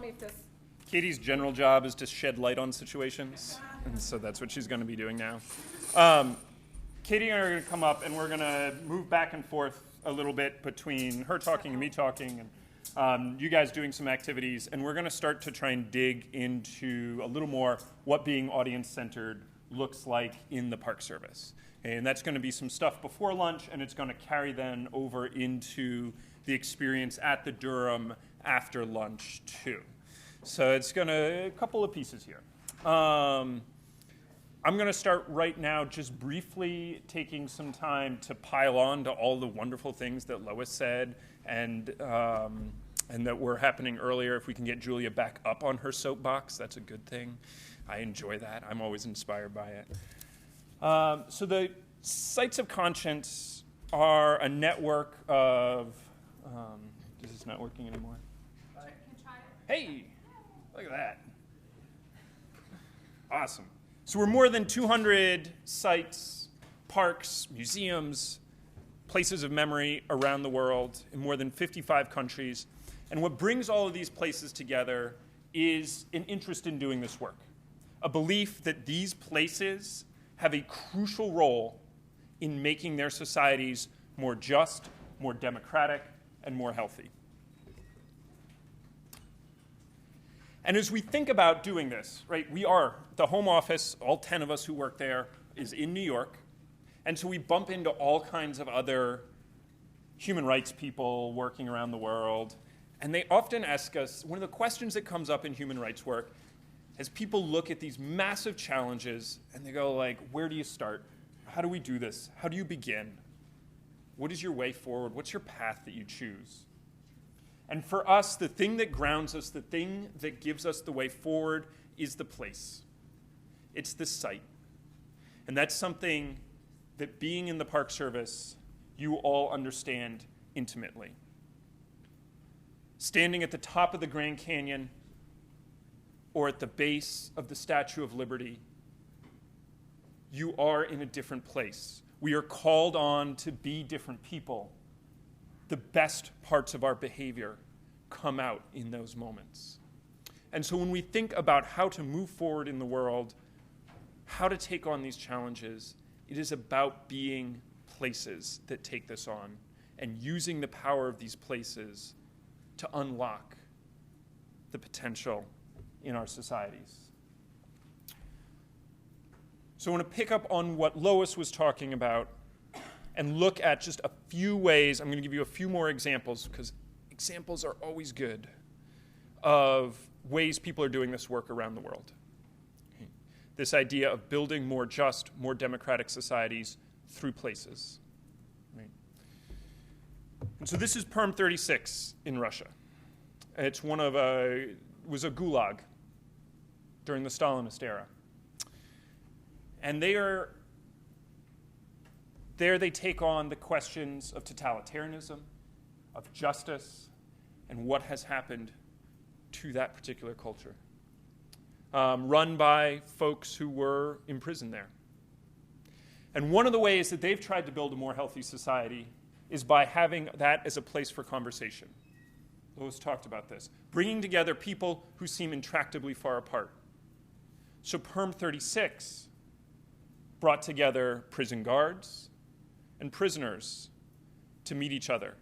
tell me if this... Katie's general job is to shed light on situations, and so that's what she's going to be doing now. Katie and I are going to come up, and we're going to move back and forth a little bit between her talking and me talking, and you guys doing some activities, and we're going to start to try and dig into a little more what being audience-centered looks like in the Park Service. And that's going to be some stuff before lunch, and it's going to carry then over into the experience at the Durham after lunch, too. So it's going to, a couple of pieces here. I'm going to start right now just briefly taking some time to pile on to all the wonderful things that Lois said and that were happening earlier. If we can get Julia back up on her soapbox, that's a good thing. I enjoy that. I'm always inspired by it. So the sites of conscience are a network of, is this not working anymore? Hey, look at that. Awesome. So we're more than 200 sites, parks, museums, places of memory around the world in more than 55 countries. And what brings all of these places together is an interest in doing this work, a belief that these places have a crucial role in making their societies more just, more democratic, and more healthy. And as we think about doing this, right, the home office, all 10 of us who work there, is in New York. And so we bump into all kinds of other human rights people working around the world. And they often ask us, one of the questions that comes up in human rights work, as people look at these massive challenges, and they go like, where do you start? How do we do this? How do you begin? What is your way forward? What's your path that you choose? And for us, the thing that grounds us, the thing that gives us the way forward is the place. It's the site. And that's something that being in the Park Service, you all understand intimately. Standing at the top of the Grand Canyon or at the base of the Statue of Liberty, you are in a different place. We are called on to be different people. The best parts of our behavior come out in those moments. And so when we think about how to move forward in the world, how to take on these challenges, it is about being places that take this on and using the power of these places to unlock the potential in our societies. So I want to pick up on what Lois was talking about and look at just a few ways. I'm going to give you a few more examples, because examples are always good, of ways people are doing this work around the world. Okay. This idea of building more just, more democratic societies through places. Right. And so this is Perm 36 in Russia. It's was a gulag during the Stalinist era. And there they take on the questions of totalitarianism, of justice, and what has happened to that particular culture. Run by folks who were imprisoned there. And one of the ways that they've tried to build a more healthy society is by having that as a place for conversation. Lois talked about this. Bringing together people who seem intractably far apart. So Perm 36 brought together prison guards and prisoners to meet each other,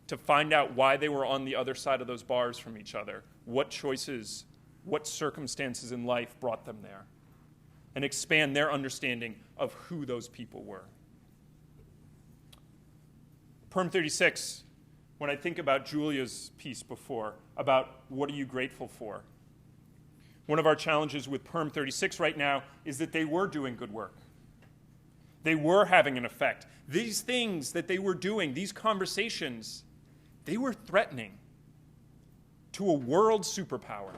to find out why they were on the other side of those bars from each other, what choices, what circumstances in life brought them there, and expand their understanding of who those people were. Perm 36, when I think about Julia's piece before, about what are you grateful for? One of our challenges with Perm 36 right now is that they were doing good work. They were having an effect. These things that they were doing, these conversations, they were threatening to a world superpower.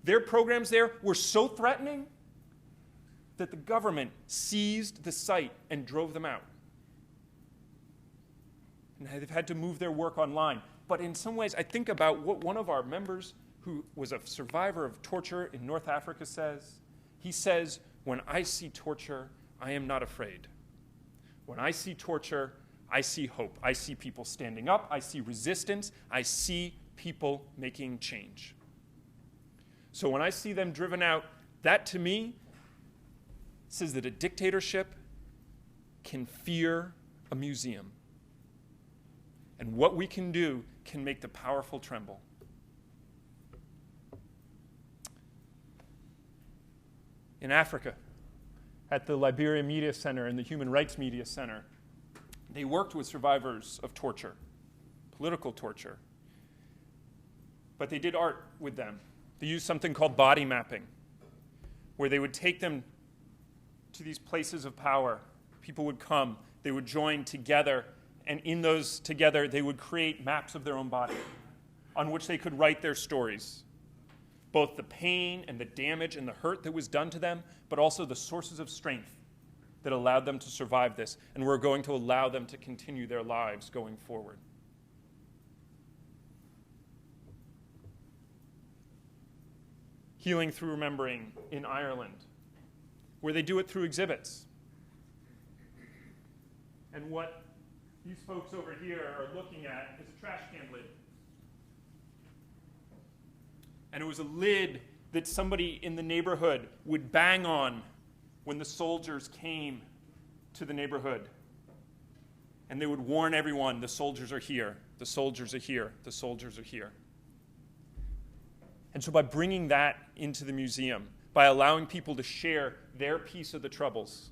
Their programs there were so threatening that the government seized the site and drove them out. And they've had to move their work online. But in some ways, I think about what one of our members who was a survivor of torture in North Africa says. He says, when I see torture, I am not afraid. When I see torture, I see hope. I see people standing up. I see resistance. I see people making change. So when I see them driven out, that to me says that a dictatorship can fear a museum. And what we can do can make the powerful tremble. In Africa, at the Liberia Media Center and the Human Rights Media Center, they worked with survivors of torture, political torture. But they did art with them. They used something called body mapping, where they would take them to these places of power. People would come, they would join together, and in those together, they would create maps of their own body on which they could write their stories. Both the pain and the damage and the hurt that was done to them, but also the sources of strength that allowed them to survive this, and were going to allow them to continue their lives going forward. Healing through remembering in Ireland, where they do it through exhibits. And what these folks over here are looking at is a trash can lid. And it was a lid that somebody in the neighborhood would bang on when the soldiers came to the neighborhood. And they would warn everyone, the soldiers are here, the soldiers are here, the soldiers are here. And so by bringing that into the museum, by allowing people to share their piece of the troubles,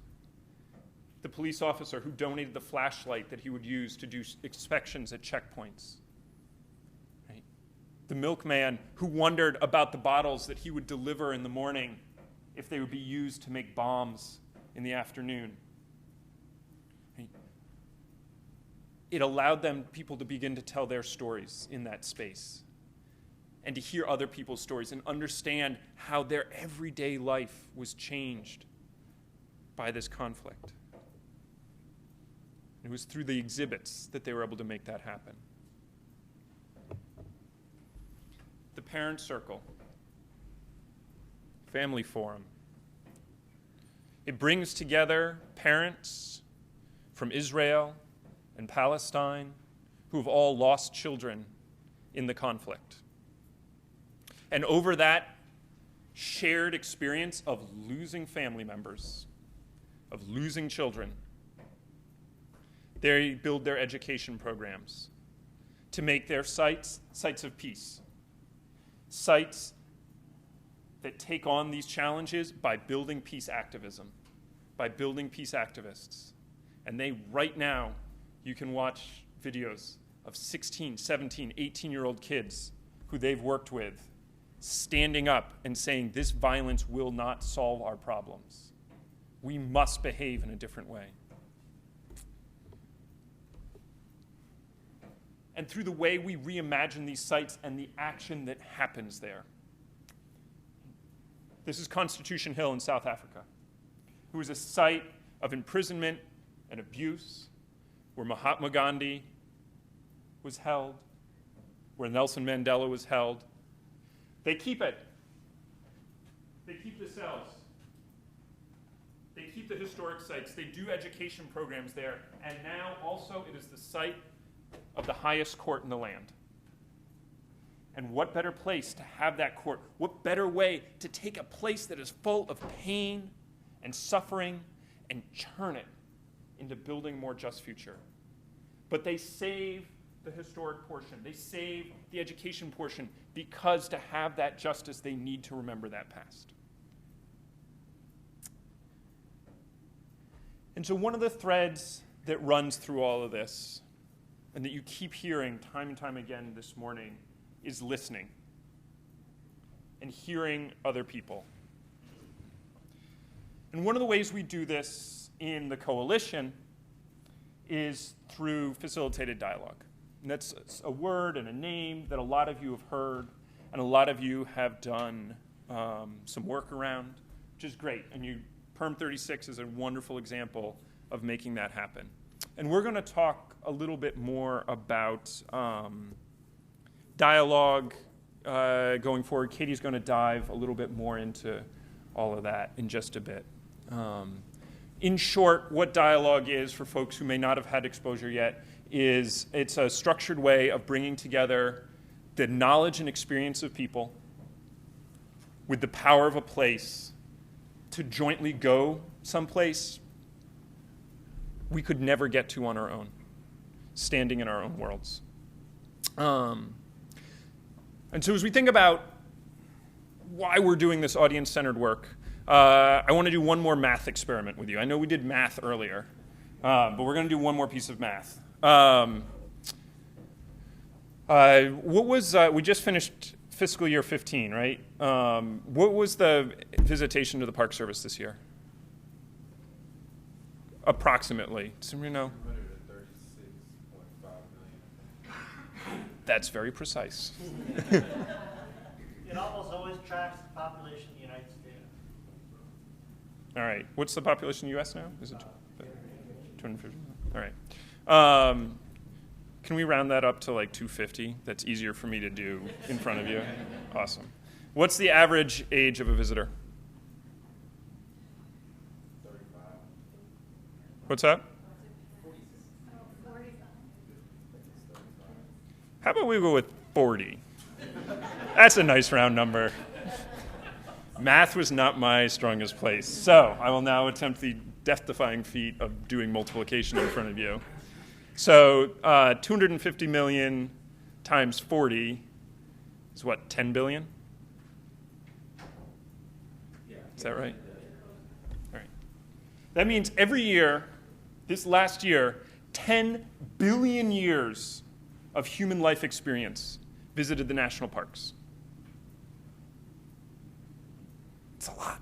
the police officer who donated the flashlight that he would use to do inspections at checkpoints, right? The milkman who wondered about the bottles that he would deliver in the morning if they would be used to make bombs in the afternoon. Right? It allowed people to begin to tell their stories in that space, and to hear other people's stories and understand how their everyday life was changed by this conflict. It was through the exhibits that they were able to make that happen. The Parent Circle, Family Forum. It brings together parents from Israel and Palestine who have all lost children in the conflict. And over that shared experience of losing family members, of losing children, they build their education programs to make their sites of peace, sites that take on these challenges by building peace activism, by building peace activists. And right now, you can watch videos of 16, 17, 18-year-old kids who they've worked with standing up and saying, this violence will not solve our problems. We must behave in a different way. And through the way we reimagine these sites and the action that happens there. This is Constitution Hill in South Africa, who is a site of imprisonment and abuse, where Mahatma Gandhi was held, where Nelson Mandela was held. They keep it. They keep the cells. They keep the historic sites. They do education programs there. And now also it is the site of the highest court in the land. And what better place to have that court? What better way to take a place that is full of pain and suffering and turn it into building a more just future? But they save the historic portion. They save the education portion because to have that justice, they need to remember that past. And so one of the threads that runs through all of this, and that you keep hearing time and time again this morning, is listening and hearing other people. And one of the ways we do this in the coalition is through facilitated dialogue. And that's a word and a name that a lot of you have heard and a lot of you have done some work around, which is great. And Perm 36 is a wonderful example of making that happen. And we're going to talk a little bit more about dialogue going forward. Katie's going to dive a little bit more into all of that in just a bit. In short, what dialogue is, for folks who may not have had exposure yet, is it's a structured way of bringing together the knowledge and experience of people with the power of a place to jointly go someplace we could never get to on our own, standing in our own worlds. And so as we think about why we're doing this audience-centered work, I want to do one more math experiment with you. I know we did math earlier, but we're going to do one more piece of math. We just finished fiscal year 15, right? What was the visitation to the Park Service this year? Approximately. Does anybody know? 136.5 million. That's very precise. It almost always tracks the population of the United States. All right. What's the population of the U.S. now? Is it 250? All right. Can we round that up to like 250? That's easier for me to do in front of you. Awesome. What's the average age of a visitor? 35. What's that? 40. How about we go with 40? That's a nice round number. Math was not my strongest place. So I will now attempt the death-defying feat of doing multiplication in front of you. So 250 million times 40 is what, 10 billion? Yeah. Is that right? All right. That means every year, this last year, 10 billion years of human life experience visited the national parks. It's a lot.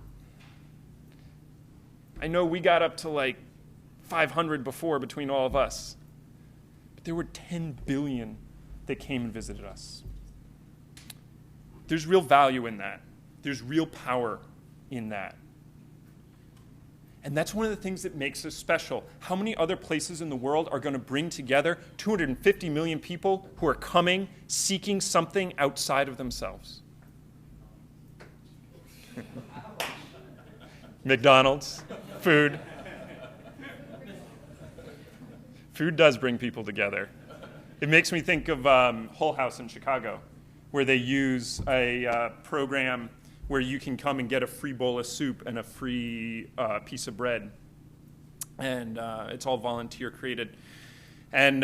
I know we got up to like 500 before between all of us. But there were 10 billion that came and visited us. There's real value in that. There's real power in that. And that's one of the things that makes us special. How many other places in the world are going to bring together 250 million people who are coming, seeking something outside of themselves? McDonald's, food. Food does bring people together. It makes me think of Hull House in Chicago, where they use a program where you can come and get a free bowl of soup and a free piece of bread. And it's all volunteer created. And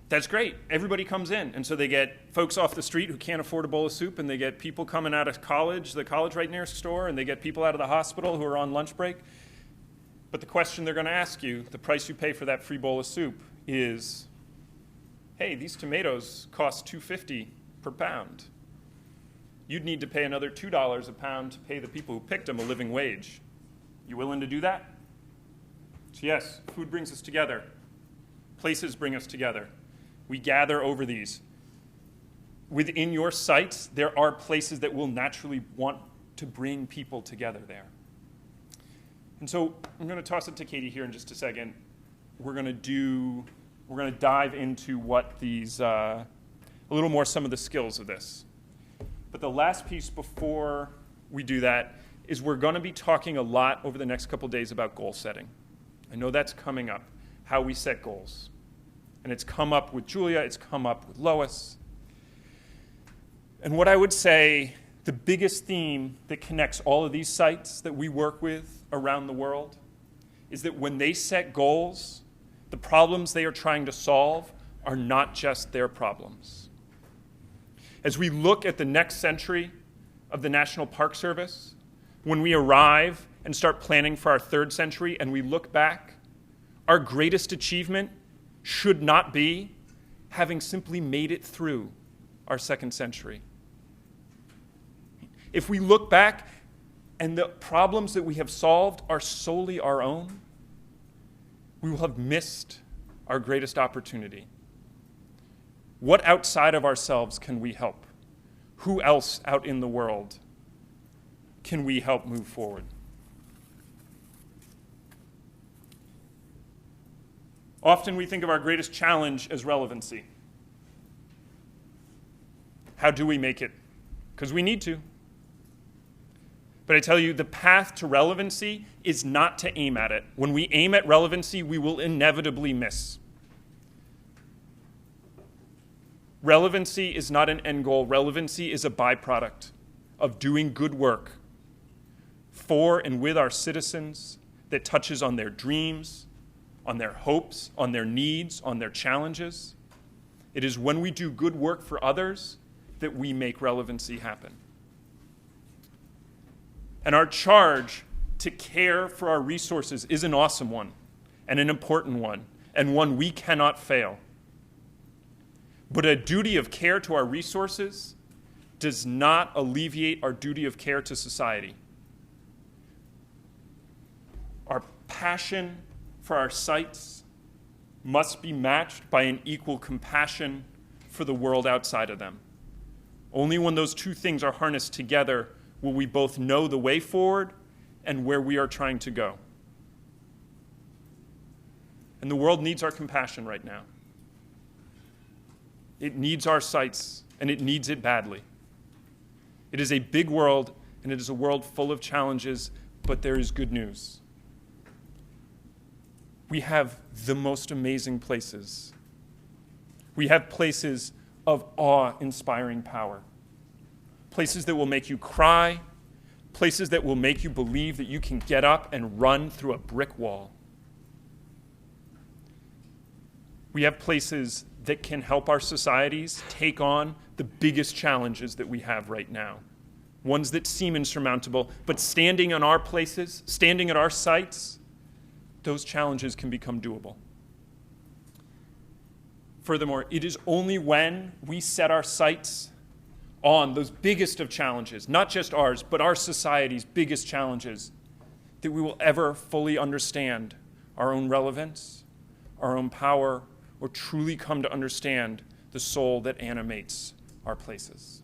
that's great. Everybody comes in. And so they get folks off the street who can't afford a bowl of soup, and they get people coming out of college, the college right near store, and they get people out of the hospital who are on lunch break. But the question they're going to ask you, the price you pay for that free bowl of soup is, hey, these tomatoes cost $2.50 per pound. You'd need to pay another $2 a pound to pay the people who picked them a living wage. You willing to do that? So yes, food brings us together. Places bring us together. We gather over these. Within your sites, there are places that will naturally want to bring people together there. And so I'm going to toss it to Katie here in just a second. We're going to dive into what these, a little more some of the skills of this. But the last piece before we do that is we're going to be talking a lot over the next couple days about goal setting. I know that's coming up, how we set goals. And it's come up with Julia, it's come up with Lois. And what I would say, the biggest theme that connects all of these sites that we work with around the world is that when they set goals, the problems they are trying to solve are not just their problems. As we look at the next century of the National Park Service, when we arrive and start planning for our third century and we look back, our greatest achievement should not be having simply made it through our second century. If we look back and the problems that we have solved are solely our own, we will have missed our greatest opportunity. What outside of ourselves can we help? Who else out in the world can we help move forward? Often we think of our greatest challenge as relevancy. How do we make it? Because we need to. But I tell you, the path to relevancy is not to aim at it. When we aim at relevancy, we will inevitably miss. Relevancy is not an end goal. Relevancy is a byproduct of doing good work for and with our citizens that touches on their dreams, on their hopes, on their needs, on their challenges. It is when we do good work for others that we make relevancy happen. And our charge to care for our resources is an awesome one and an important one and one we cannot fail. But a duty of care to our resources does not alleviate our duty of care to society. Our passion for our sites must be matched by an equal compassion for the world outside of them. Only when those two things are harnessed together will we both know the way forward and where we are trying to go. And the world needs our compassion right now. It needs our sights, and it needs it badly. It is a big world, and it is a world full of challenges, but there is good news. We have the most amazing places. We have places of awe-inspiring power. Places that will make you cry, places that will make you believe that you can get up and run through a brick wall. We have places that can help our societies take on the biggest challenges that we have right now. Ones that seem insurmountable, but standing in our places, standing at our sites, those challenges can become doable. Furthermore, it is only when we set our sights on those biggest of challenges, not just ours, but our society's biggest challenges, that we will ever fully understand our own relevance, our own power, or truly come to understand the soul that animates our places.